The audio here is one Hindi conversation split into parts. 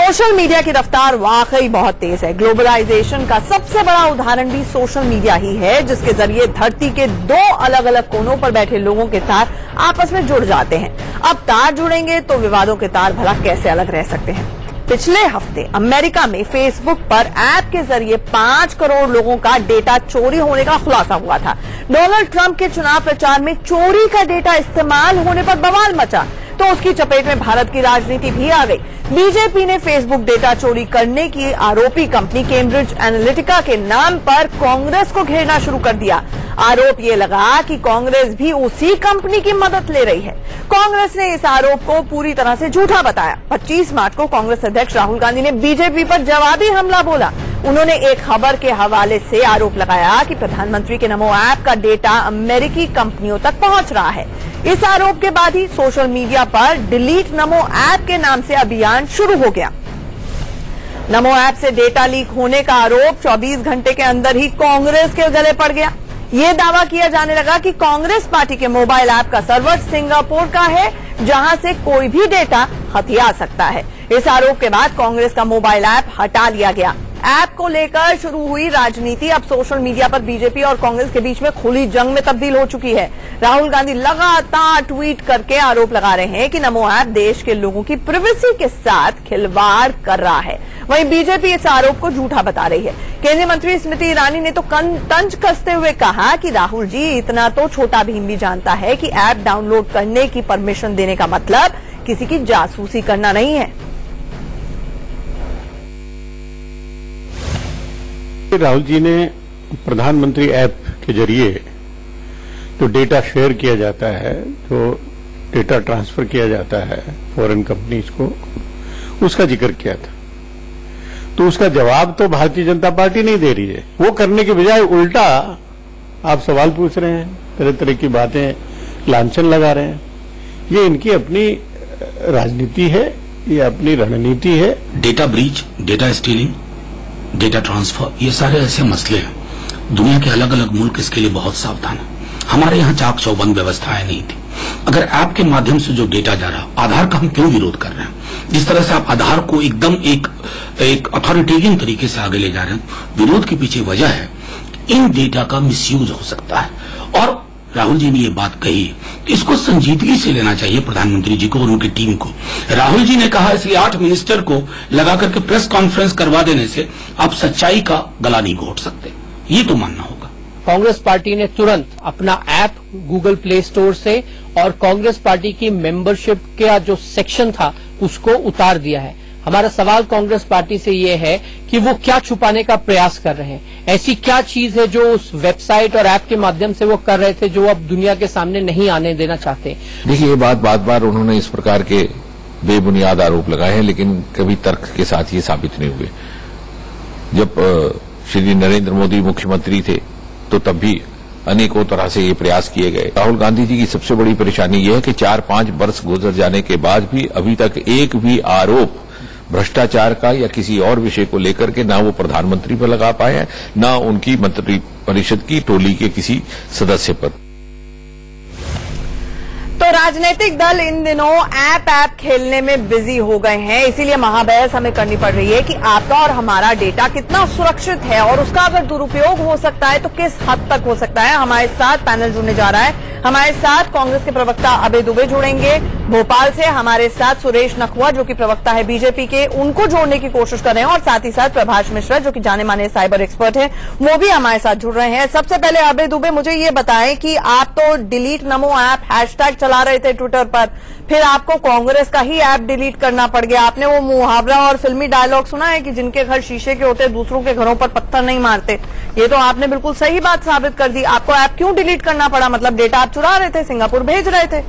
सोशल मीडिया की रफ्तार वाकई बहुत तेज है। ग्लोबलाइजेशन का सबसे बड़ा उदाहरण भी सोशल मीडिया ही है, जिसके जरिए धरती के दो अलग अलग कोनों पर बैठे लोगों के तार आपस में जुड़ जाते हैं। अब तार जुड़ेंगे तो विवादों के तार भला कैसे अलग रह सकते हैं। पिछले हफ्ते अमेरिका में फेसबुक पर ऐप के जरिए 5 करोड़ लोगों का डेटा चोरी होने का खुलासा हुआ था। डोनाल्ड ट्रंप के चुनाव प्रचार में चोरी का डेटा इस्तेमाल होने पर बवाल मचा तो उसकी चपेट में भारत की राजनीति भी आ गई। बीजेपी ने फेसबुक डेटा चोरी करने की आरोपी कंपनी कैम्ब्रिज एनालिटिका के नाम पर कांग्रेस को घेरना शुरू कर दिया। आरोप ये लगा कि कांग्रेस भी उसी कंपनी की मदद ले रही है। कांग्रेस ने इस आरोप को पूरी तरह से झूठा बताया। 25 मार्च को कांग्रेस अध्यक्ष राहुल गांधी ने बीजेपी पर जवाबी हमला बोला। उन्होंने एक खबर के हवाले से आरोप लगाया कि प्रधानमंत्री के नमो ऐप का डेटा अमेरिकी कंपनियों तक पहुंच रहा है। इस आरोप के बाद ही सोशल मीडिया पर डिलीट नमो ऐप के नाम से अभियान शुरू हो गया। नमो ऐप से डेटा लीक होने का आरोप 24 घंटे के अंदर ही कांग्रेस के गले पड़ गया। ये दावा किया जाने लगा कि कांग्रेस पार्टी के मोबाइल ऐप का सर्वर सिंगापुर का है, जहां से कोई भी डेटा हथिया सकता है। इस आरोप के बाद कांग्रेस का मोबाइल ऐप हटा लिया गया। ऐप को लेकर शुरू हुई राजनीति अब सोशल मीडिया पर बीजेपी और कांग्रेस के बीच में खुली जंग में तब्दील हो चुकी है। राहुल गांधी लगातार ट्वीट करके आरोप लगा रहे हैं कि नमो ऐप देश के लोगों की प्राइवेसी के साथ खिलवाड़ कर रहा है। वहीं बीजेपी इस आरोप को झूठा बता रही है। केंद्रीय मंत्री स्मृति ईरानी ने तो तंज कसते हुए कहा कि राहुल जी इतना तो छोटा भीम भी जानता है कि ऐप डाउनलोड करने की परमिशन देने का मतलब किसी की जासूसी करना नहीं है। राहुल जी ने प्रधानमंत्री ऐप के जरिए जो डेटा शेयर किया जाता है, जो डेटा ट्रांसफर किया जाता है फॉरेन कंपनीज को, उसका जिक्र किया था। तो उसका जवाब तो भारतीय जनता पार्टी नहीं दे रही है। वो करने के बजाय उल्टा आप सवाल पूछ रहे हैं, तरह तरह की बातें, लांछन लगा रहे हैं। ये इनकी अपनी राजनीति है, ये अपनी रणनीति है। Data breach, data stealing, data transfer, ये सारे ऐसे मसले हैं। दुनिया के अलग अलग मुल्क इसके लिए बहुत सावधान है। हमारे यहाँ चाक चौबंद व्यवस्थाएं नहीं थी। अगर ऐप के माध्यम से जो डेटा जा रहा, आधार का हम क्यों विरोध कर रहे हैं? जिस तरह से आप आधार को एकदम एक अथॉरिटेरियन तरीके से आगे ले जा रहे हैं, विरोध के पीछे वजह है इन डेटा का मिसयूज हो सकता है। और राहुल जी ने ये बात कही, इसको संजीदगी से लेना चाहिए प्रधानमंत्री जी को और उनकी टीम को। राहुल जी ने कहा इसलिए 8 मिनिस्टर को लगा करके प्रेस कॉन्फ्रेंस करवा देने से आप सच्चाई का गला नहीं घोट सकते, ये तो मानना होगा। कांग्रेस पार्टी ने तुरंत अपना ऐप गूगल प्ले स्टोर से और कांग्रेस पार्टी की मेंबरशिप का जो सेक्शन था उसको उतार दिया है। हमारा सवाल कांग्रेस पार्टी से ये है कि वो क्या छुपाने का प्रयास कर रहे हैं। ऐसी क्या चीज है जो उस वेबसाइट और ऐप के माध्यम से वो कर रहे थे जो अब दुनिया के सामने नहीं आने देना चाहते? देखिए, ये बात बार उन्होंने इस प्रकार के बेबुनियाद आरोप लगाए हैं, लेकिन कभी तर्क के साथ ये साबित नहीं हुए। जब श्री नरेंद्र मोदी मुख्यमंत्री थे तो तब भी अनेकों तरह से ये प्रयास किए गए। राहुल गांधी जी की सबसे बड़ी परेशानी ये है कि 4-5 वर्ष गुजर जाने के बाद भी अभी तक एक भी आरोप भ्रष्टाचार का या किसी और विषय को लेकर के ना वो प्रधानमंत्री पर लगा पाए हैं, ना उनकी मंत्री परिषद की टोली के किसी सदस्य पर। तो राजनीतिक दल इन दिनों ऐप खेलने में बिजी हो गए हैं, इसीलिए महाबहस हमें करनी पड़ रही है कि आपका और हमारा डेटा कितना सुरक्षित है और उसका अगर दुरुपयोग हो सकता है तो किस हद तक हो सकता है। हमारे साथ पैनल जुड़ने जा रहा है। हमारे साथ कांग्रेस के प्रवक्ता अभय दुबे जुड़ेंगे भोपाल से, हमारे साथ सुरेश नखवा जो कि प्रवक्ता है बीजेपी के, उनको जोड़ने की कोशिश कर रहे हैं, और साथ ही साथ प्रभाष मिश्रा जो कि जाने माने साइबर एक्सपर्ट हैं, वो भी हमारे साथ जुड़ रहे हैं। सबसे पहले अभय दुबे, मुझे ये बताएं कि आप तो डिलीट नमो ऐप हैशटैग चला रहे थे ट्विटर पर, फिर आपको कांग्रेस का ही ऐप डिलीट करना पड़ गया। आपने वो मुहावरा और फिल्मी डायलॉग सुना है कि जिनके घर शीशे के होते दूसरों के घरों पर पत्थर नहीं मारते? ये तो आपने बिल्कुल सही बात साबित कर दी। आपको ऐप क्यों डिलीट करना पड़ा? मतलब डेटा आप चुरा रहे थे, सिंगापुर भेज रहे थे।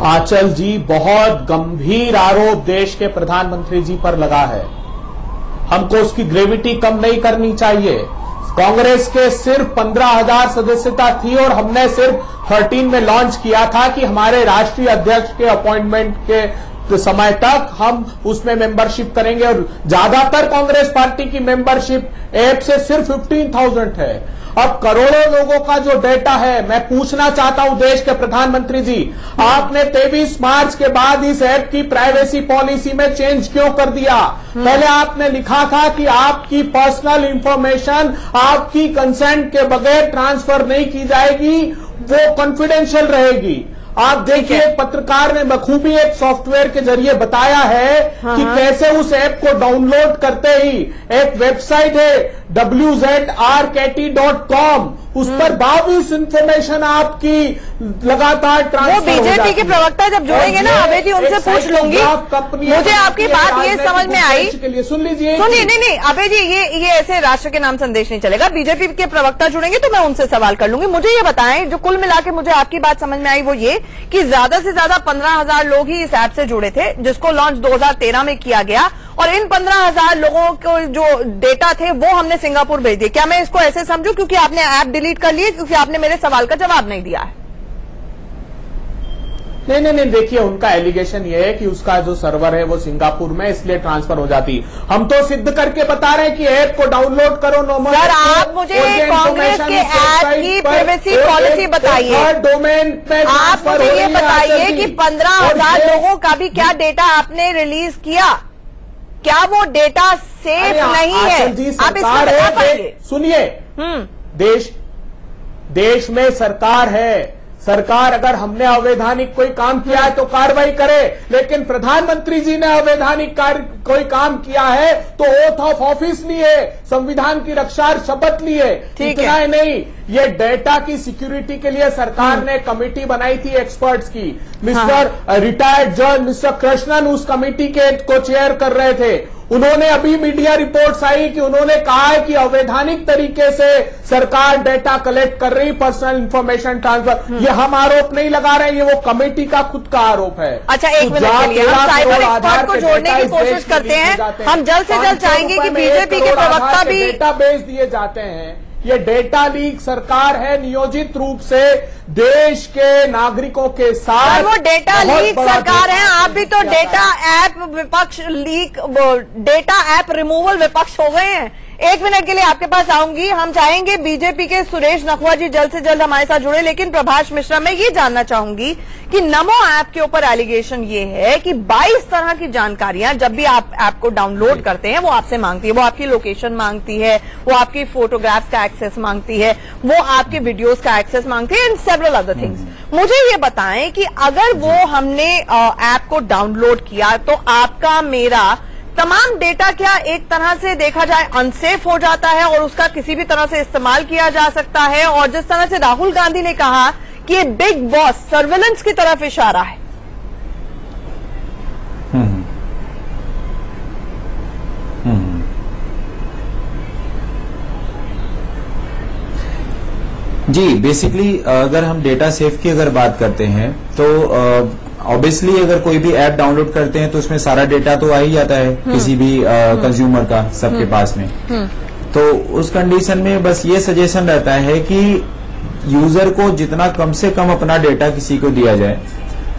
आंचल जी, बहुत गंभीर आरोप देश के प्रधानमंत्री जी पर लगा है। हमको उसकी ग्रेविटी कम नहीं करनी चाहिए। कांग्रेस के सिर्फ 15,000 सदस्यता थी और हमने सिर्फ 13 में लॉन्च किया था कि हमारे राष्ट्रीय अध्यक्ष के अपॉइंटमेंट के समय तक हम उसमें मेंबरशिप करेंगे, और ज्यादातर कांग्रेस पार्टी की मेंबरशिप ऐप से सिर्फ 15,000 है। अब करोड़ों लोगों का जो डेटा है, मैं पूछना चाहता हूं देश के प्रधानमंत्री जी, आपने 23 मार्च के बाद इस ऐप की प्राइवेसी पॉलिसी में चेंज क्यों कर दिया? पहले आपने लिखा था कि आपकी पर्सनल इंफॉर्मेशन आपकी कंसेंट के बगैर ट्रांसफर नहीं की जाएगी, वो कॉन्फिडेंशियल रहेगी। आप देखिए, पत्रकार ने बखूबी एक सॉफ्टवेयर के जरिए बताया है कि कैसे उस ऐप को डाउनलोड करते ही एक वेबसाइट है wzrkt.com, उस पर 22 इंफॉर्मेशन आपकी लगातार ट्रांसफर। वो बीजेपी के प्रवक्ता जब जुड़ेंगे ना अभय जी, उनसे पूछ लूंगी। मुझे आपकी बात ये समझ में आई, सुन लीजिए। सुनिए, नहीं अभय जी, ये ऐसे राष्ट्र के नाम संदेश नहीं चलेगा। बीजेपी के प्रवक्ता जुड़ेंगे तो मैं उनसे सवाल कर लूंगी। मुझे ये बताएं, जो कुल मिला के मुझे आपकी बात समझ में आई वो ये कि ज्यादा से ज्यादा 15,000 लोग ही इस ऐप से जुड़े थे, जिसको लॉन्च 2013 में किया गया, और इन 15,000 लोगों को जो डेटा थे वो हमने सिंगापुर भेज दिए। क्या मैं इसको ऐसे समझूं क्योंकि आपने ऐप डिलीट कर लिए, क्योंकि आपने मेरे सवाल का जवाब नहीं दिया है? नहीं, देखिए, उनका एलिगेशन ये है कि उसका जो सर्वर है वो सिंगापुर में, इसलिए ट्रांसफर हो जाती। हम तो सिद्ध करके बता रहे हैं कि ऐप को डाउनलोड करो। सर, आप मुझे कांग्रेस के ऐप की प्राइवेसी पॉलिसी बताइए। डोमेन पे आप मुझे ये बताइए कि 15,000 लोगों का भी क्या डेटा आपने रिलीज किया? क्या वो डेटा सेफ नहीं है? आप इसमें बता पाएंगे? सुनिए, देश में सरकार है। सरकार अगर हमने अवैधानिक कोई काम किया है तो कार्रवाई करे, लेकिन प्रधानमंत्री जी ने अवैधानिक कोई काम किया है तो ओथ ऑफ ऑफिस लिए, संविधान की रक्षा शपथ लिए। इतना ही नहीं, ये डेटा की सिक्योरिटी के लिए सरकार ने कमेटी बनाई थी एक्सपर्ट्स की। मिस्टर रिटायर्ड जज मिस्टर कृष्णन उस कमेटी के को चेयर कर रहे थे। उन्होंने अभी मीडिया रिपोर्ट्स आई कि उन्होंने कहा है कि अवैधानिक तरीके से सरकार डेटा कलेक्ट कर रही, पर्सनल इंफॉर्मेशन ट्रांसफर। ये हम आरोप नहीं लगा रहे हैं, ये वो कमेटी का खुद का आरोप है। अच्छा, एक मिनट के लिए हम साइबर एक्सपर्ट को जोड़ने की कोशिश करते हैं। हम जल्द से जल्द चाहेंगे कि बीजेपी के प्रवक्ता भी डेटा बेच दिए जाते हैं। ये डेटा लीक सरकार है नियोजित रूप से देश के नागरिकों के साथ। वो डेटा लीक सरकार है, आप भी तो डेटा ऐप विपक्ष लीक, डेटा ऐप रिमूवल विपक्ष हो गए हैं। एक मिनट के लिए आपके पास आऊंगी। हम चाहेंगे बीजेपी के सुरेश नखवा जी जल्द से जल्द हमारे साथ जुड़े, लेकिन प्रभाष मिश्रा, मैं ये जानना चाहूंगी कि नमो ऐप के ऊपर एलिगेशन ये है कि 22 तरह की जानकारियां जब भी आप ऐप को डाउनलोड करते हैं वो आपसे मांगती है। वो आपकी लोकेशन मांगती है, वो आपकी फोटोग्राफ्स का एक्सेस मांगती है, वो आपके वीडियोस का एक्सेस मांगती है, एंड सेवरल अदर थिंग्स। मुझे ये बताएं कि अगर वो हमने ऐप को डाउनलोड किया तो आपका मेरा तमाम डेटा क्या एक तरह से देखा जाए अनसेफ हो जाता है और उसका किसी भी तरह से इस्तेमाल किया जा सकता है? और जिस तरह से राहुल गांधी ने कहा कि ये बिग बॉस सर्विलेंस की तरफ इशारा है। जी, बेसिकली अगर हम डेटा सेफ की अगर बात करते हैं तो ऑब्वियसली अगर कोई भी ऐप डाउनलोड करते हैं तो उसमें सारा डेटा तो आ ही जाता है किसी भी कंज्यूमर का, सबके पास में। तो उस कंडीशन में बस ये सजेशन रहता है कि यूजर को जितना कम से कम अपना डेटा किसी को दिया जाए,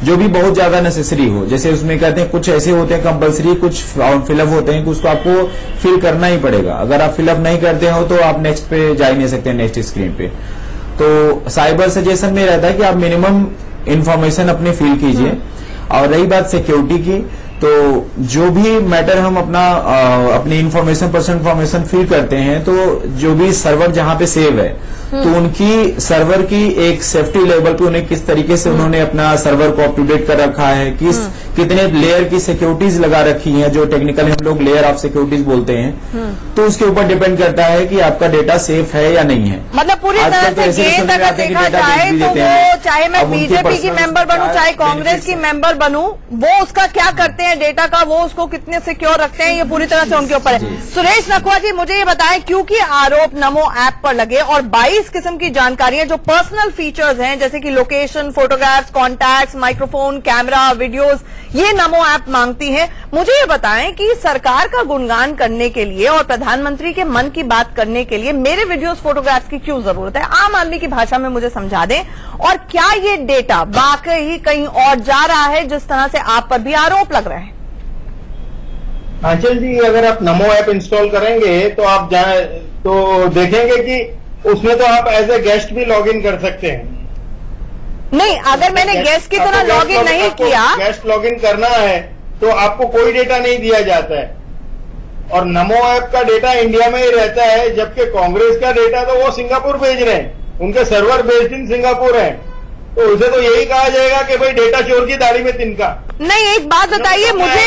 जो भी बहुत ज्यादा नेसेसरी हो। जैसे उसमें कहते हैं कुछ ऐसे होते हैं कंपलसरी, कुछ फिलअप होते हैं कि उसको आपको फिल करना ही पड़ेगा। अगर आप फिलअप नहीं करते हो तो आप नेक्स्ट पे जा ही नहीं सकते, नेक्स्ट स्क्रीन पे। तो साइबर सजेशन में रहता है कि आप मिनिमम इंफॉर्मेशन अपने फिल कीजिए। और रही बात सिक्योरिटी की, तो जो भी मैटर हम अपनी इंफॉर्मेशन, पर्सनल इंफॉर्मेशन फिल करते हैं, तो जो भी सर्वर जहां पे सेव है तो उनकी सर्वर की एक सेफ्टी लेवल पे उन्हें किस तरीके से उन्होंने अपना सर्वर को अप टू डेट कर रखा है, कितने लेयर की सिक्योरिटीज लगा रखी हैं, जो टेक्निकल हम लोग लेयर ऑफ सिक्योरिटीज बोलते हैं, तो उसके ऊपर डिपेंड करता है कि आपका डेटा सेफ है या नहीं है। मतलब पूरी तरह से ये अगर देखा जाए तो वो चाहे मैं बीजेपी की मेंबर बनूं चाहे कांग्रेस की मेंबर बनूं, वो उसका क्या करते हैं डेटा का, वो उसको कितने सिक्योर रखते हैं, ये पूरी तरह से उनके ऊपर है। सुरेश नखवा जी, मुझे ये बताएं, क्योंकि आरोप नमो ऐप पर लगे और 22 किस्म की जानकारियां जो पर्सनल फीचर्स हैं जैसे कि location, photographs, contacts, microphone, camera, videos, ये नमो ऐप मांगती है। मुझे ये बताएं कि सरकार का गुणगान करने के लिए और प्रधानमंत्री के मन की बात करने के लिए मेरे वीडियोस, फोटोग्राफ्स की क्यों जरूरत है? आम आदमी की भाषा में मुझे समझा दें। और क्या ये डेटा वाकई कहीं और जा रहा है जिस तरह से आप पर भी आरोप लग रहे हैं? आंचल जी, अगर आप नमो ऐप इंस्टॉल करेंगे तो आप तो देखेंगे कि उसमें तो आप एज ए गेस्ट भी लॉग इन कर सकते हैं। नहीं, अगर मैंने गेस्ट की तरह लॉग इन नहीं किया, गेस्ट लॉग इन करना है तो आपको कोई डेटा नहीं दिया जाता है। और नमो ऐप का डेटा इंडिया में ही रहता है, जबकि कांग्रेस का डेटा तो वो सिंगापुर भेज रहे हैं, उनके सर्वर बेस्ड इन सिंगापुर है। तो उसे तो यही कहा जाएगा कि भाई डेटा चोर की दाढ़ी में तिनका। नहीं, एक बात बताइए मुझे,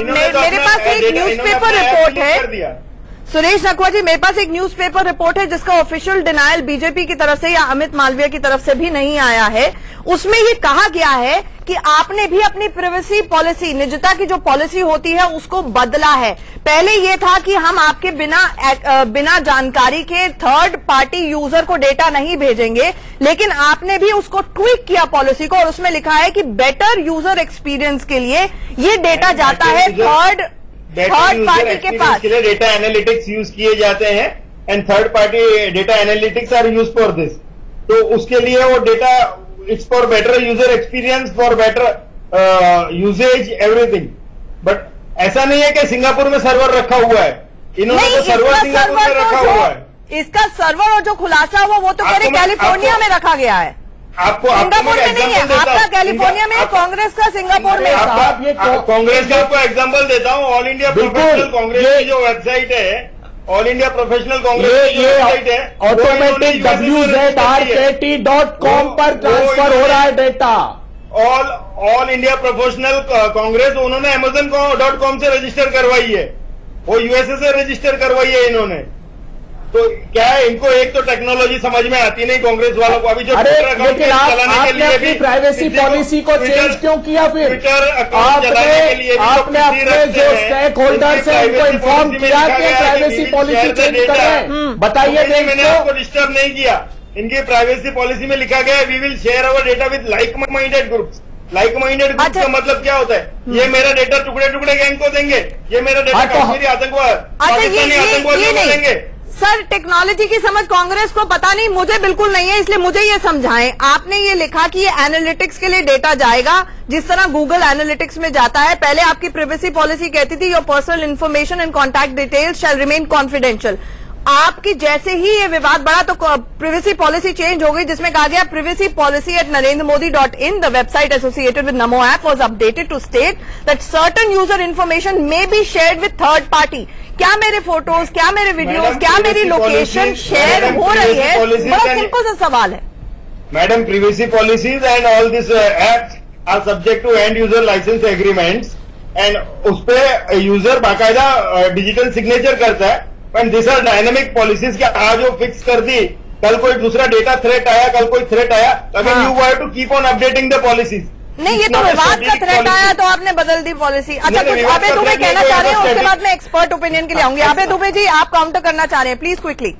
मेरे पास एक न्यूज़पेपर रिपोर्ट है सुरेश नकवा जी, मेरे पास एक न्यूज़पेपर रिपोर्ट है जिसका ऑफिशियल डिनायल बीजेपी की तरफ से या अमित मालवीय की तरफ से भी नहीं आया है। उसमें ये कहा गया है कि आपने भी अपनी प्राइवेसी पॉलिसी, निजता की जो पॉलिसी होती है उसको बदला है। पहले ये था कि हम आपके बिना जानकारी के थर्ड पार्टी यूजर को डेटा नहीं भेजेंगे, लेकिन आपने भी उसको ट्वीक किया पॉलिसी को, और उसमें लिखा है कि बेटर यूजर एक्सपीरियंस के लिए ये डेटा जाता है थर्ड पार्टी के पास। के लिए डेटा एनालिटिक्स यूज किए जाते हैं and third party data analytics are use for this. तो उसके लिए वो data it's for better user experience, for better usages, everything. But ऐसा नहीं है कि सिंगापुर में सर्वर रखा हुआ है, इन्होंने तो सर्वर सिंगापुर में रखा हुआ है। इसका सर्वर और जो खुलासा हुआ वो तो कह कैलिफोर्निया में रखा गया है, सिंगापुर में नहीं है। आपका कैलिफोर्निया में, कांग्रेस का सिंगापुर में। कांग्रेस का आपको एग्जांपल देता हूँ, ऑल इंडिया प्रोफेशनल कांग्रेस की जो वेबसाइट है, ऑल इंडिया प्रोफेशनल कांग्रेस की वेबसाइट है, ऑटोमेटिक WZRKT.com पर ट्रांसफर हो रहा है data. All India professional Congress उन्होंने Amazon.com से रजिस्टर करवाई है, वो यूएसए से रजिस्टर करवाई है इन्होंने। तो क्या है, इनको एक तो टेक्नोलॉजी समझ में आती नहीं कांग्रेस वालों को। अभी जो लेकिन आपने अपनी प्राइवेसी पॉलिसी को चेंज क्यों किया? फिर आपने अपने जो स्टेक होल्डर्स हैं उनको इन्फॉर्म किया कि प्राइवेसी पॉलिसी चेंज कर रहे हैं? बताइए। मैंने आपको डिस्टर्ब नहीं किया। इनकी प्राइवेसी पॉलिसी में लिखा गया है we will share our data with like minded groups. Like minded group का मतलब क्या होता है? ये मेरा डेटा टुकड़े टुकड़े गैंग को देंगे, ये मेरा डेटा कश्मीरी आतंकवाद, पाकिस्तानी आतंकवादियों को देंगे। सर, टेक्नोलॉजी की समझ कांग्रेस को पता नहीं, मुझे बिल्कुल नहीं है, इसलिए मुझे ये समझाएं। आपने ये लिखा कि ये एनालिटिक्स के लिए डेटा जाएगा, जिस तरह गूगल एनालिटिक्स में जाता है। पहले आपकी प्राइवेसी पॉलिसी कहती थी your personal information and contact details shall remain confidential. आपकी जैसे ही ये विवाद बढ़ा तो प्राइवेसी पॉलिसी चेंज हो गई, जिसमें कहा गया privacy policy at NarendraModi.in, the website associated with Namo app was updated to state that certain user information may be shared with third party. क्या मेरे फोटोज, क्या मेरे वीडियोज, क्या मेरी लोकेशन शेयर हो रही है? बड़ा सिंपल सा सवाल है madam. Privacy policies and all this apps are subject to and user license agreements, and उस पर यूजर बाकायदा डिजिटल सिग्नेचर करता है। And this are dynamic policies. क्या आज वो फिक्स कर दी, कल कोई दूसरा डेटा थ्रेट आया, कल कोई थ्रेट आया, again you have to keep on updating the policies. नहीं, ये तो विवाद का थ्रेट आया तो आपने बदल दी पॉलिसी। अच्छा, कुछ अभय दुबे कहना चाह रहे हैं, उसके बाद मैं एक्सपर्ट ओपिनियन के लिए आऊंगी। अभय दुबे जी, आप काउंटर करना चाह रहे हैं, प्लीज क्विकली।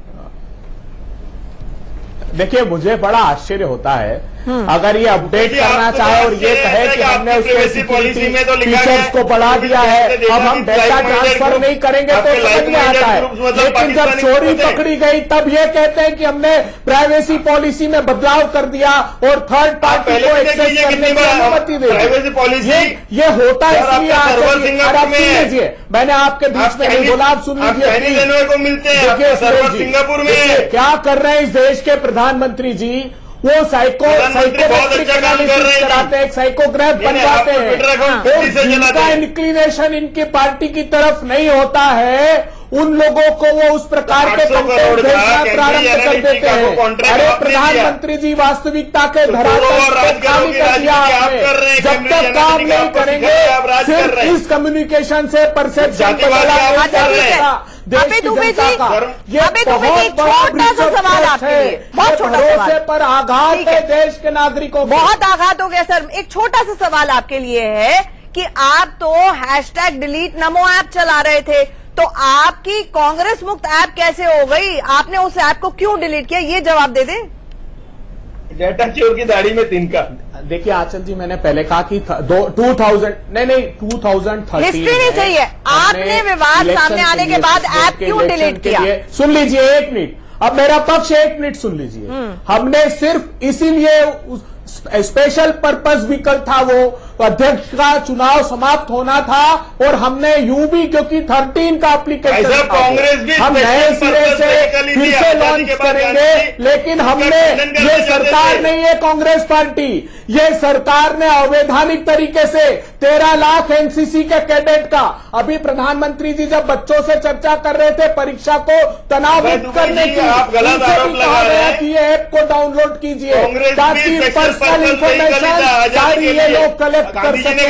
देखिए, मुझे बड़ा आश्चर्य होता है अगर ये अपडेट करना चाहे और ये कहे कि हमने उसके सिक्योरिटी फीचर्स को बढ़ा दिया है, अब हम डेटा ट्रांसफर नहीं करेंगे तो समझ में आता है। लेकिन जब चोरी पकड़ी गई तब ये कहते हैं कि हमने प्राइवेसी पॉलिसी में बदलाव कर दिया और थर्ड पार्टी को एक्सेस करने की अनुमति दे दी। ये होता है इसलिए आप सुन लीजिए, मैंने आपके बीच में नहीं बोला, आप सुन लीजिए। सिंगापुर में क्या कर रहे हैं इस देश के प्रधानमंत्री जी? वो साइकोमेट्रिक एनालिसिस कराते हैं, एक साइकोग्राफ बनवाते हैं, और जिनका इंक्लिनेशन इनकी पार्टी की तरफ नहीं होता है उन लोगों को वो उस प्रकार के कंटेंट भेजना प्रारंभ कर देते हैं। अरे प्रधानमंत्री जी, वास्तविकता के धरातल पर काम कर दिया आपने। जब तक काम नहीं करेंगे, सिर्फ इस कम्युनिकेशन से परसेप्शन बदला नहीं जाएगा देश की जनता का। ये बहुत बड़ा सवाल है, बहुत भरोसे पर आघात है देश के नागरिकों। बहुत आघात हो गया सर। एक छोटा सा सवाल आपके लिए है कि आप तो #डिलीट नमो ऐप चला रहे थे, तो आपकी कांग्रेस मुक्त ऐप कैसे हो गई? आपने उस ऐप को क्यों डिलीट किया, ये जवाब दे दें। डेटा चोर की दाढ़ी में तिनका। देखिए आंचल जी, मैंने पहले कहा कि 2030 हिस्ट्री नहीं चाहिए। आपने विवाद सामने आने के बाद ऐप क्यों डिलीट किया? सुन लीजिए 1 मिनट, अब मेरा पक्ष 1 मिनट सुन लीजिए। हमने सिर्फ इसीलिए स्पेशल पर्पस व्हीकल था वो अध्यक्ष का चुनाव समाप्त होना था और हमने यूं भी, क्योंकि 13 का एप्लीकेशन कांग्रेस भी हम नए सिरे से फिर से लॉन्च करेंगे, लेकिन हमने, ये सरकार नहीं है कांग्रेस पार्टी, ये सरकार ने अवैधानिक तरीके से 13 लाख एनसीसी के कैडेट का, अभी प्रधानमंत्री जी जब बच्चों से चर्चा कर रहे थे परीक्षा को तनाव मुक्त करने की, कहा गया कि ये ऐप को डाउनलोड कीजिए ताकि पर्सनल इंफॉर्मेशन सारी ये लोग कलेक्ट कर सके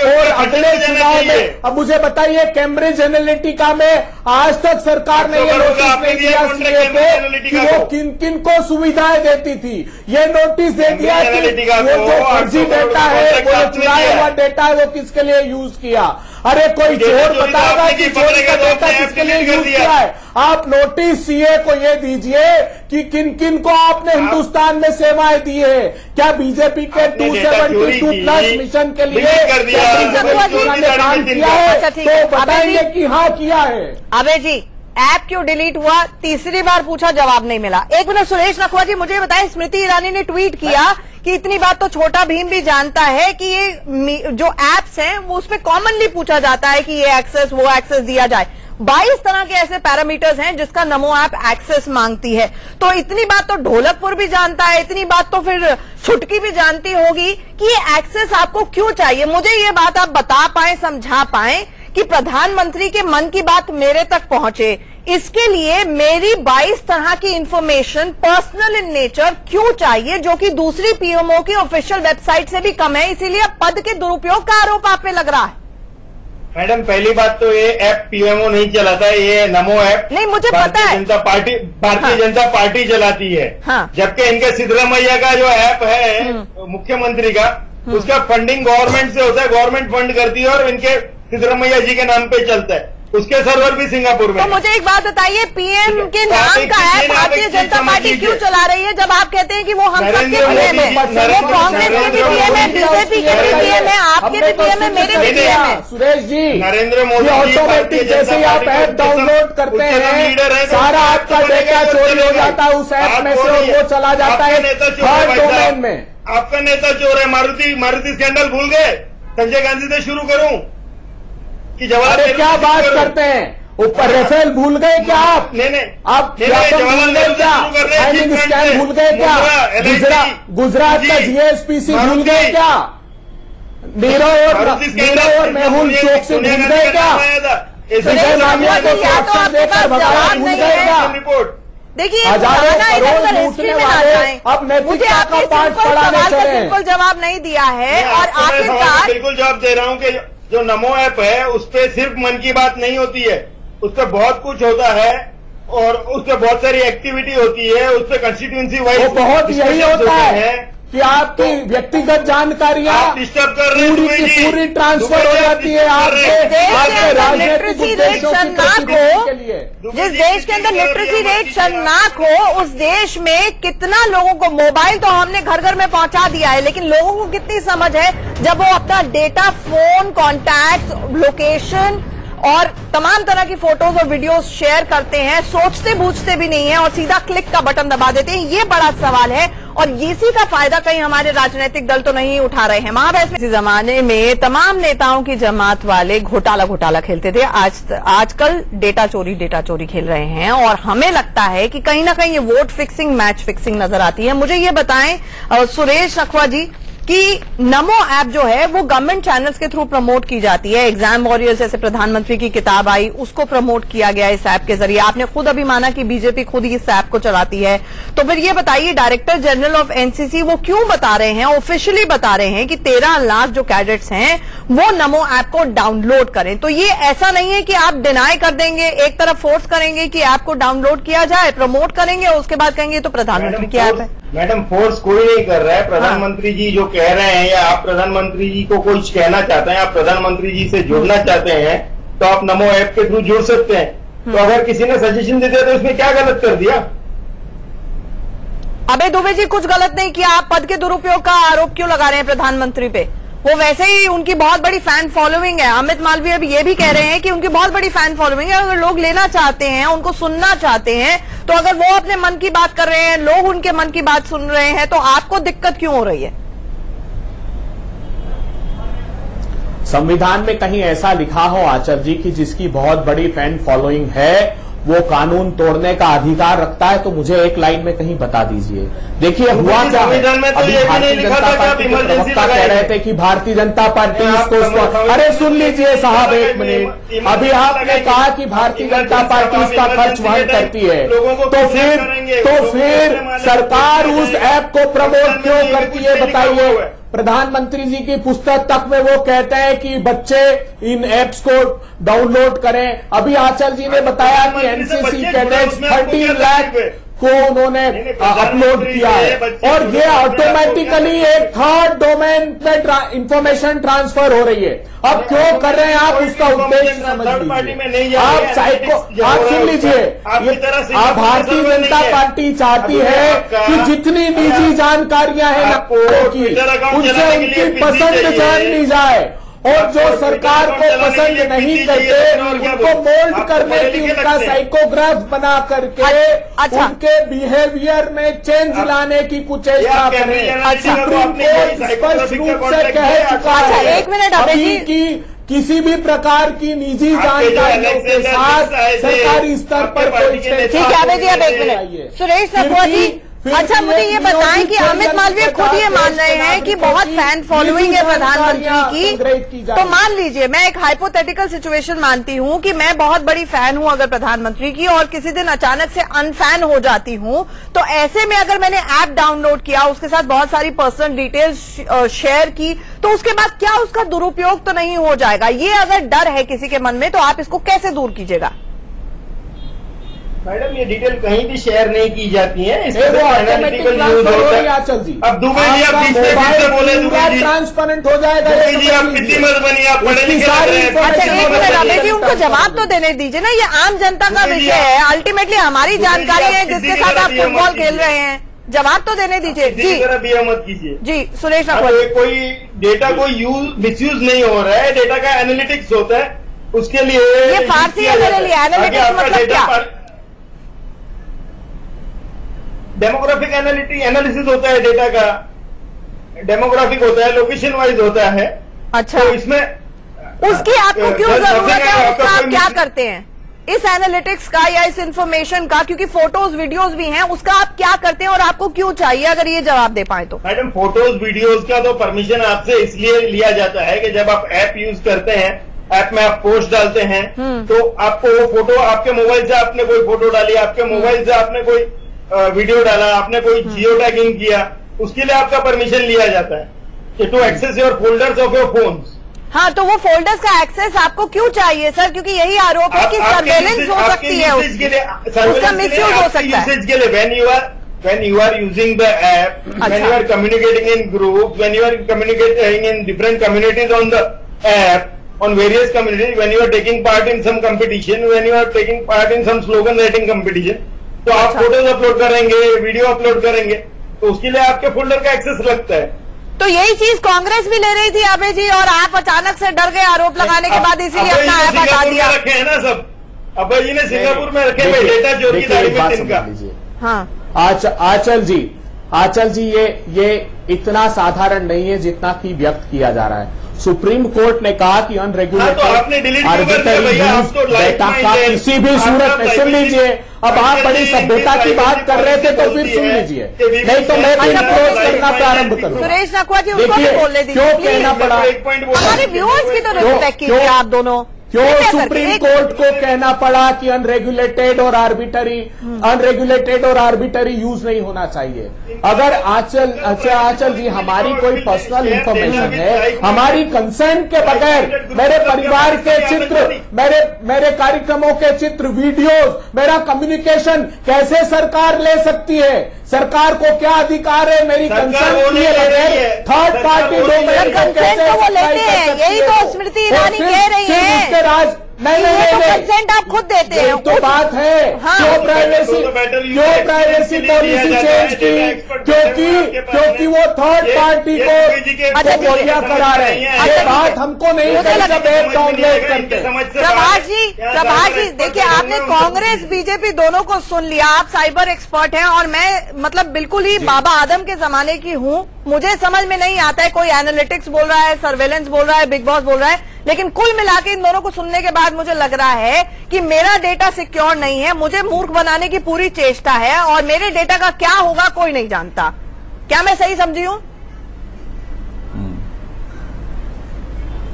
और अगले चुनाव में। अब मुझे बताइए, कैम्ब्रिज एनालिटिका में आज तक सरकार ने ये नोटिस नहीं दिया सीए को कि वो किन किन को सुविधाएं देती थी, ये नोटिस दे दिया कि वो जो फर्जी डेटा है, वो चुराया हुआ डेटा है, वो किसके लिए यूज किया। अरे कोई चोर बताएगा कि चोरी का डेटा किसके लिए यूज किया है। आप नोटिस सीए को ये दीजिए कि किन किन को आपने हिंदुस्तान में सेवाएं दी है। क्या बीजेपी के 272+ मिशन के लिए ने काम किया है, तो बताएंगे कि हाँ किया है। अबे जी, ऐप क्यों डिलीट हुआ? तीसरी बार पूछा, जवाब नहीं मिला। एक मिनट सुरेश नखवा जी, मुझे बताएं, स्मृति ईरानी ने ट्वीट किया कि इतनी बात तो छोटा भीम भी जानता है कि ये जो एप्स हैं वो उसमें कॉमनली पूछा जाता है कि ये एक्सेस वो एक्सेस दिया जाए। 22 तरह के ऐसे पैरामीटर्स हैं जिसका नमो ऐप एक्सेस मांगती है। तो इतनी बात तो ढोलकपुर भी जानता है, इतनी बात तो फिर छुटकी भी जानती होगी कि ये एक्सेस आपको क्यों चाहिए। मुझे ये बात आप बता पाए, समझा पाए कि प्रधानमंत्री के मन की बात मेरे तक पहुंचे, इसके लिए मेरी 22 तरह की इंफॉर्मेशन पर्सनल इन नेचर क्यों चाहिए, जो कि दूसरी पीएमओ की ऑफिशियल वेबसाइट से भी कम है। इसीलिए पद के दुरुपयोग का आरोप आप पे लग रहा है। मैडम, पहली बात तो ये ऐप पीएमओ नहीं चलाता है, ये नमो ऐप नहीं, मुझे पता है, भारतीय जनता पार्टी चलाती है। हाँ। जबकि इनके सिद्धरामैया का जो ऐप है मुख्यमंत्री का, उसका फंडिंग गवर्नमेंट से होता है, गवर्नमेंट फंड करती है और इनके सिद्धरामैया जी के नाम पे चलता है। उसके सर्वर भी सिंगापुर में। तो मुझे एक बात बताइए, पीएम के नाम का ऐप भारतीय जनता पार्टी क्यों चला रही है, जब आप कहते हैं कि वो हम सबके पीएम है? वो कांग्रेस के भी पीएम है, बीजेपी के भी पीएम है, आपके भी पीएम है, मेरे भी पीएम है। सुरेश जी, नरेंद्र मोदी ऑटोमेटिक जैसे ही आप ऐप डाउनलोड करते हैं सारा आपका डेटा चोरी हो जाता है उस ऐप में से, और वो चला जाता है हर डोमेन में। आपका नेता चोर है। मारुति स्कैंडल भूल गए? संजय गांधी से शुरू करूं कि जवाहर, क्या बात करते हैं? ऊपर रेफेल भूल गए क्या आप? नहीं, आप भूल गए क्या? फाइनिंग स्कैम भूल गए क्या? गुजरात का जीएसपीसी भूल गए क्या? नीरव और मेहुल चौकसी भूल गए क्या? विजय माल्या को संरक्षण देकर भगाया भूल गए क्या? देखिए, हजारों करोड़ लूटने वाले अब नैतिकता का पाठ पढ़ाने चले। सिंपल जवाब नहीं दिया है और आखिरकार बिल्कुल जवाब दे रहा हूं कि जो नमो ऐप है उस पर सिर्फ मन की बात नहीं होती है, उस पर बहुत कुछ होता है और उस पर बहुत सारी एक्टिविटी होती है, उस पर कंस्टिट्यूंसी वाइज बहुत यही होता है कि आपकी व्यक्तिगत जानकारियां डिस्टर्ब कर रहे पूरी की पूरी ट्रांसफर हो जाती है आपके राजनीतिक उद्देश्यों के लिए। जिस देश के अंदर लिटरेसी रेट शर्मनाक हो, उस देश में कितना लोगों को मोबाइल तो हमने घर घर में पहुंचा दिया है, लेकिन लोगों को कितनी समझ है जब वो अपना डेटा, फोन, कॉन्टैक्ट्स, लोकेशन और तमाम तरह की फोटोज और वीडियोस शेयर करते हैं, सोचते बूझते भी नहीं है और सीधा क्लिक का बटन दबा देते हैं। ये बड़ा सवाल है और इसी का फायदा कहीं हमारे राजनीतिक दल तो नहीं उठा रहे हैं। महाबहस में इसी जमाने में तमाम नेताओं की जमात वाले घोटाला खेलते थे, आजकल डेटा चोरी खेल रहे हैं और हमें लगता है कि कहीं ना कहीं ये वोट फिक्सिंग, मैच फिक्सिंग नजर आती है। मुझे ये बताएं सुरेश नखवा जी कि नमो ऐप जो है वो गवर्नमेंट चैनल्स के थ्रू प्रमोट की जाती है। एग्जाम वॉरियर्स जैसे प्रधानमंत्री की किताब आई, उसको प्रमोट किया गया इस ऐप के जरिए। आपने खुद अभी माना कि बीजेपी खुद ही इस ऐप को चलाती है, तो फिर ये बताइए डायरेक्टर जनरल ऑफ एनसीसी वो क्यों बता रहे हैं, ऑफिशियली बता रहे हैं कि 13 लाख जो कैडेट्स हैं वो नमो ऐप को डाउनलोड करें। तो ये ऐसा नहीं है कि आप डिनाई कर देंगे, एक तरफ फोर्स करेंगे कि ऐप को डाउनलोड किया जाए, प्रमोट करेंगे और उसके बाद कहेंगे तो प्रधानमंत्री की ऐप है। मैडम, फोर्स कोई नहीं कर रहा है। प्रधानमंत्री जी जो कह रहे हैं या आप प्रधानमंत्री जी को कुछ कहना चाहते हैं, आप प्रधानमंत्री जी से जुड़ना चाहते हैं तो आप नमो ऐप के थ्रू जुड़ सकते हैं। तो अगर किसी ने सजेशन दे दिया तो उसमें क्या गलत कर दिया? अबे दुबे जी, कुछ गलत नहीं किया। आप पद के दुरुपयोग का आरोप क्यों लगा रहे हैं प्रधानमंत्री पे? वो वैसे ही उनकी बहुत बड़ी फैन फॉलोइंग है। अमित मालवीय अभी ये भी कह रहे हैं कि उनकी बहुत बड़ी फैन फॉलोइंग है। अगर लोग लेना चाहते हैं, उनको सुनना चाहते हैं, तो अगर वो अपने मन की बात कर रहे हैं, लोग उनके मन की बात सुन रहे हैं, तो आपको दिक्कत क्यों हो रही है? संविधान में कहीं ऐसा लिखा हो आचार्य जी की जिसकी बहुत बड़ी फैन फॉलोइंग है, वो कानून तोड़ने का अधिकार रखता है, तो मुझे एक लाइन में कहीं बता दीजिए। देखिए हुआ क्या है, अभी भारतीय जनता पार्टी के प्रवक्ता कह रहे थे कि भारतीय जनता पार्टी इसको, अरे सुन लीजिए साहब एक मिनट, अभी आपने कहा कि भारतीय जनता पार्टी इसका खर्च वहन करती है, तो फिर सरकार उस ऐप को प्रमोट क्यों करती है बताइए। प्रधानमंत्री जी की पुस्तक तक में वो कहते हैं कि बच्चे इन ऐप्स को डाउनलोड करें। अभी आंचल जी ने बताया कि एनसीसी कैडेट्स 13 लाख को उन्होंने अपलोड किया है, और ये ऑटोमेटिकली एक थर्ड डोमेन में इंफॉर्मेशन ट्रांसफर हो रही है। अब क्यों कर रहे हैं आप, उसका उद्देश्य समझ लीजिए। आप साइको, आप सुन लीजिए, आप भारतीय जनता पार्टी चाहती है कि जितनी निजी जानकारियां हैं लोगों की, उनसे उनकी पसंद जान ली जाए, और जो सरकार को पसंद नहीं करते उनको मोल्ड करने की, उनका साइकोग्राफ बना करके उनके बिहेवियर में चेंज लाने की कुचेष्टा करें। सुप्रीम कोर्ट स्पष्ट रूप से कह चुका है अभी कि किसी भी प्रकार की निजी जानकारियों के साथ सरकारी स्तर पर कोई ठीक है। अभी जी अब एक मिनट, सुरेश नकवा जी, अच्छा मुझे ये बताएं कि अमित मालवीय खुद ये मान रहे हैं कि बहुत फैन फॉलोइंग है प्रधानमंत्री की, तो मान लीजिए मैं एक हाइपोथेटिकल सिचुएशन मानती हूँ कि मैं बहुत बड़ी फैन हूँ अगर प्रधानमंत्री की, और किसी दिन अचानक से अनफैन हो जाती हूँ, तो ऐसे में अगर मैंने ऐप डाउनलोड किया, उसके साथ बहुत सारी पर्सनल डिटेल्स शेयर की, तो उसके बाद क्या उसका दुरुपयोग तो नहीं हो जाएगा? ये अगर डर है किसी के मन में, तो आप इसको कैसे दूर कीजिएगा? मैडम ये डिटेल कहीं भी शेयर नहीं की जाती है, इसमें वो एनालिटिकल न्यूज होता है। आंचल जी अब दुबे जी आप बीच बोले, दुबे जी ट्रांसपेरेंट हो जाएगा, आप कितनी मत बनी, आप पढ़े लिखे लग रहे हैं। अच्छा एक मिनट रमेश जी, उनको जवाब तो देने दीजिए ना, ये आम जनता का विषय है, अल्टीमेटली हमारी जानकारी है जिसके साथ आप फुटबॉल खेल रहे हैं, जवाब तो देने दीजिए जी। मत कीजिए जी सुरेश, कोई डेटा को मिसयूज नहीं हो रहा है, डेटा का एनालिटिक्स होता है, उसके लिए ये फारसी है मेरे लिए, एनालिटिक्स मतलब क्या? डेमोग्राफिक एनालिसिस होता है, डेटा का डेमोग्राफिक होता है, लोकेशन वाइज होता है। अच्छा, तो इसमें उसकी आपको क्यों जरूरत है, उसका आप क्या करते हैं इस एनालिटिक्स का या इस इंफॉर्मेशन का? क्योंकि फोटोज वीडियोज भी हैं, उसका आप क्या करते हैं और आपको क्यों चाहिए, अगर ये जवाब दे पाए तो? मैडम फोटोज वीडियोज का तो परमिशन आपसे इसलिए लिया जाता है कि जब आप ऐप यूज करते हैं, ऐप में आप पोस्ट डालते हैं, तो आपको वो फोटो, आपके मोबाइल से आपने कोई फोटो डाली, आपके मोबाइल से आपने कोई वीडियो डाला, आपने कोई जियो टैगिंग किया, उसके लिए आपका परमिशन लिया जाता है to access your folders of your phones. हाँ, तो वो फोल्डर्स का एक्सेस आपको क्यों चाहिए सर? क्योंकि यही आरोप है कि सर्वेलेंस हो सकती है, उसका मिसयूज हो सकता है। के लिए when you are using the app, when you are communicating in groups, when you are communicating in different communities on the app, on various communities, when you are taking part in some competition, when you are taking part in some slogan writing competition, तो आप फोटोज अपलोड करेंगे, वीडियो अपलोड करेंगे, तो उसके लिए आपके फोल्डर का एक्सेस लगता है। तो यही चीज कांग्रेस भी ले रही थी अभय जी, और आप अचानक से डर गए आरोप लगाने के बाद, इसीलिए अपना ऐप हटा दिया। रखे हैं ना सब, अभय जी ने सिंगापुर में रखे हुए डेटा चोरी का। हाँ आंचल जी ये इतना साधारण नहीं है जितना कि व्यक्त किया जा रहा है। सुप्रीम कोर्ट ने कहा कि अनरेगुलेटेड आर्बिट्ररी यूज डेटा का किसी भी सूरत में, सुन लीजिए, अब आप बड़ी सभ्यता की बात कर रहे थे तो फिर सुन लीजिए, नहीं तो मैं भी अप्रोच करना प्रारंभ करूँ। सुरेश नकवा जी, उनको भी बोलने दीजिए, क्यों कहना पड़ा, हमारे व्यूअर्स की तो रिस्पेक्ट कीजिए आप दोनों। क्यों सुप्रीम कोर्ट को कहना पड़ा कि अनरेगुलेटेड और आर्बिटरी यूज नहीं होना चाहिए? अगर आंचल जी हमारी कोई पर्सनल इंफॉर्मेशन है, हमारी कंसेंट के बगैर मेरे परिवार के चित्र, मेरे कार्यक्रमों के चित्र, वीडियोस, मेरा कम्युनिकेशन कैसे सरकार ले सकती है? सरकार को क्या अधिकार है मेरी कंसेंट लिए बगैर थर्ड पार्टी डोमेन को कैसे वो लेते हैं? यही तो स्मृति ईरानी कह रही है। नहीं, कंसेंट आप खुद देते हैं। तो बात है हाँ। क्यों प्राइवेसी पॉलिसी चेंज की, क्योंकि वो थर्ड पार्टी को मुहैया करा रहे हैं। ये बात हमको नहीं डाउनलोड करते। प्रभाष जी देखिए, आपने कांग्रेस बीजेपी दोनों को सुन लिया। आप साइबर एक्सपर्ट हैं और मैं मतलब बिल्कुल ही बाबा आदम के जमाने की हूँ। मुझे समझ में नहीं आता है, कोई एनालिटिक्स बोल रहा है, सर्वेलेंस बोल रहा है, बिग बॉस बोल रहा है, लेकिन कुल मिला के इन दोनों को सुनने के बाद मुझे लग रहा है कि मेरा डेटा सिक्योर नहीं है, मुझे मूर्ख बनाने की पूरी चेष्टा है और मेरे डेटा का क्या होगा कोई नहीं जानता। क्या मैं सही समझी हूँ?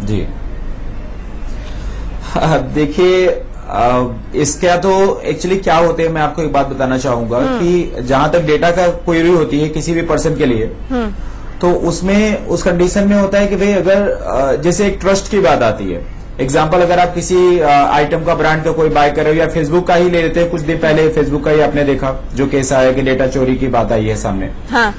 जी देखिए, इसका तो एक्चुअली क्या होते हैं, मैं आपको एक बात बताना चाहूंगा कि जहां तक डेटा का क्वेरी होती है किसी भी पर्सन के लिए, तो उसमें उस कंडीशन में होता है कि भाई अगर जैसे एक ट्रस्ट की बात आती है, एग्जांपल अगर आप किसी आइटम का ब्रांड का कोई बाय कर रहे हो, या फेसबुक का ही ले लेते हैं, कुछ दिन पहले फेसबुक का ही आपने देखा जो केस आया कि डेटा चोरी की बात आई है सामने। हाँ।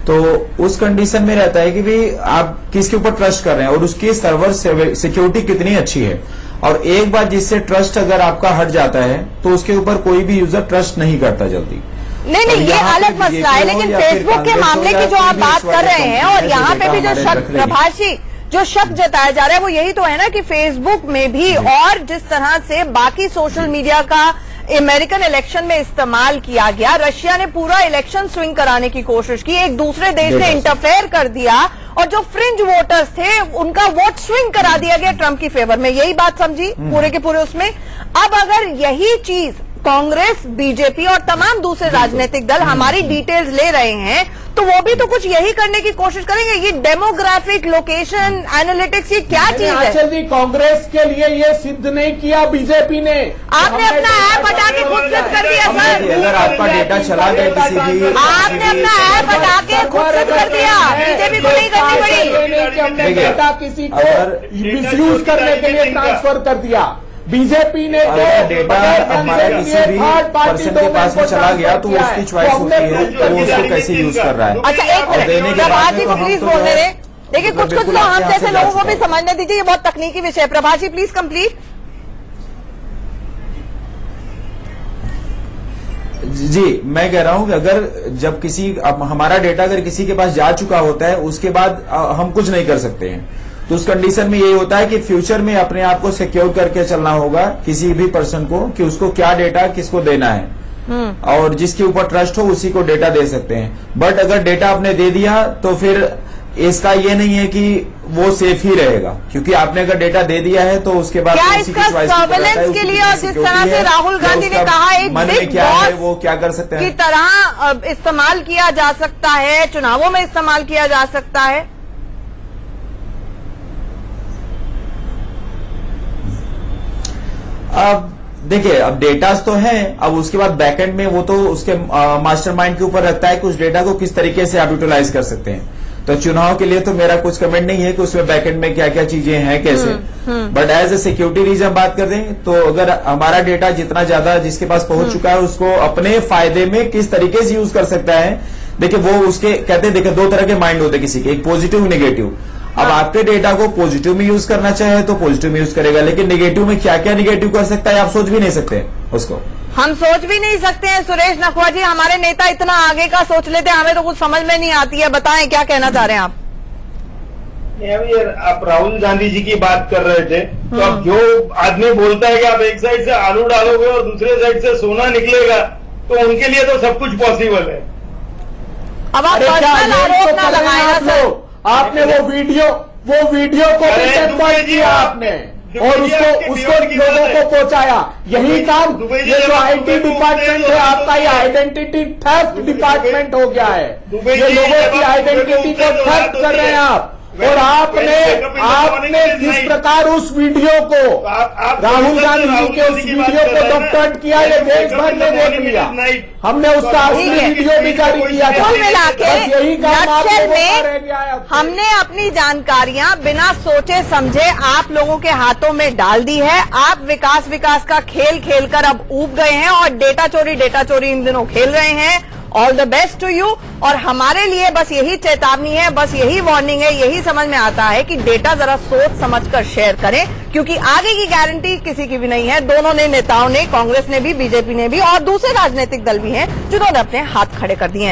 तो उस कंडीशन में रहता है कि भाई आप किसके ऊपर ट्रस्ट कर रहे हैं और उसकी सर्वर सिक्योरिटी कितनी अच्छी है। और एक बार जिससे ट्रस्ट अगर आपका हट जाता है तो उसके ऊपर कोई भी यूजर ट्रस्ट नहीं करता जल्दी। नहीं, ये अलग मसला है, लेकिन फेसबुक के मामले की जो आप बात कर रहे हैं और यहाँ पे भी जो शक, प्रभाषी जो शक जताया जा रहा है वो यही तो है ना कि फेसबुक में भी और जिस तरह से बाकी सोशल मीडिया का अमेरिकन इलेक्शन में इस्तेमाल किया गया, रशिया ने पूरा इलेक्शन स्विंग कराने की कोशिश की, एक दूसरे देश ने इंटरफेयर कर दिया और जो फ्रिंज वोटर्स थे उनका वोट स्विंग करा दिया गया ट्रंप की फेवर में। यही बात समझी पूरे के पूरे उसमें। अब अगर यही चीज कांग्रेस, बीजेपी और तमाम दूसरे राजनीतिक दल हमारी डिटेल्स ले रहे हैं तो वो भी तो कुछ यही करने की कोशिश करेंगे। ये डेमोग्राफिक, लोकेशन एनालिटिक्स, ये क्या चीज है? आंचल जी, कांग्रेस के लिए ये सिद्ध नहीं किया बीजेपी ने। आपने अपना ऐप हटा के खुद सिद्ध कर दिया सर। अगर आपका डेटा चला गया किसी भी, आपने अपना ऐप हटा के खुद सिद्ध कर दिया, बीजेपी को नहीं करनी पड़ी। हमने डेटा किसी को मिसयूज करने के लिए ट्रांसफर कर दिया। बीजेपी ने डेटा हमारा किसी भी पर्सन के पास में चला गया तो उसकी चॉइस होती है तो वो उसको कैसे यूज कर रहा है। अच्छा, एक मिनट प्रभाषी को प्लीज बोलने दें। देखिए, कुछ लोग हम जैसे लोगों को भी समझने दीजिए, ये बहुत तकनीकी विषय है। प्रभाषी प्लीज कंप्लीट। जी, मैं कह रहा हूं कि अगर जब किसी हमारा डेटा अगर किसी के पास जा चुका होता है उसके बाद हम कुछ नहीं कर सकते हैं, तो उस कंडीशन में यही होता है कि फ्यूचर में अपने आप को सिक्योर करके चलना होगा किसी भी पर्सन को कि उसको क्या डेटा किसको देना है और जिसके ऊपर ट्रस्ट हो उसी को डेटा दे सकते हैं। बट अगर डेटा आपने दे दिया तो फिर इसका ये नहीं है कि वो सेफ ही रहेगा, क्योंकि आपने अगर डेटा दे दिया है तो उसके बाद क्या इसका सर्वेलेंस के लिए और जिस तरह से राहुल गांधी ने कहा एक बिग बॉस वो क्या कर सकते हैं की तरह इस्तेमाल किया जा सकता है, चुनावों में इस्तेमाल किया जा सकता है? अब देखिए, अब डेटास तो हैं, अब उसके बाद बैकएंड में वो तो उसके मास्टरमाइंड के ऊपर रखता है कि उस डेटा को किस तरीके से आप यूटिलाइज कर सकते हैं। तो चुनाव के लिए तो मेरा कुछ कमेंट नहीं है कि उसमें बैकएंड में क्या क्या चीजें हैं कैसे, but as a security reason बात कर दें तो अगर हमारा डेटा जितना ज्यादा जिसके पास पहुंच चुका है उसको अपने फायदे में किस तरीके से यूज कर सकता है। देखिए, वो उसके कहते हैं, देखिए 2 तरह के माइंड होते हैं किसी के, एक पॉजिटिव नेगेटिव। अब आपके डेटा को पॉजिटिव में यूज करना चाहे तो पॉजिटिव में यूज करेगा, लेकिन नेगेटिव में क्या क्या नेगेटिव कर सकता है आप सोच भी नहीं सकते उसको। हम सोच भी नहीं सकते हैं सुरेश नखवा जी, हमारे नेता इतना आगे का सोच लेते हैं, हमें तो कुछ समझ में नहीं आती है। बताएं क्या कहना चाह रहे हैं आप? आप राहुल गांधी जी की बात कर रहे थे, तो अब जो आदमी बोलता है कि आप एक साइड से आलू डालोगे और दूसरे साइड से सोना निकलेगा, तो उनके लिए तो सब कुछ पॉसिबल है। अब आप पर्सनल आरोप ना लगाएं ना सर। आपने वो वीडियो को भी चेक किया आपने और उसको लोगों को पहुंचाया। यही काम ये जो आईटी डिपार्टमेंट है आपका, ये आइडेंटिटी थेफ्ट डिपार्टमेंट हो गया है। ये लोगों की आइडेंटिटी को थेफ्ट कर रहे हैं आप। और आपने जिस प्रकार उस वीडियो को राहुल गांधी जी के उस वीडियो को डॉक्टरेट किया, ये देश भर में देख लिया। हमने उसका असली वीडियो भी जारी किया था। कुल मिला के यही नक्सल में हमने अपनी जानकारियां बिना सोचे समझे आप लोगों के हाथों में डाल दी है। आप विकास का खेल खेलकर अब ऊब गए हैं और डेटा चोरी इन दिनों खेल रहे हैं। All the best to you. और हमारे लिए बस यही चेतावनी है, बस यही वार्निंग है, यही समझ में आता है कि डेटा जरा सोच समझकर शेयर करें, क्योंकि आगे की गारंटी किसी की भी नहीं है। दोनों ने नेताओं ने, कांग्रेस ने भी, बीजेपी ने भी और दूसरे राजनीतिक दल भी हैं जिन्होंने अपने हाथ खड़े कर दिए हैं।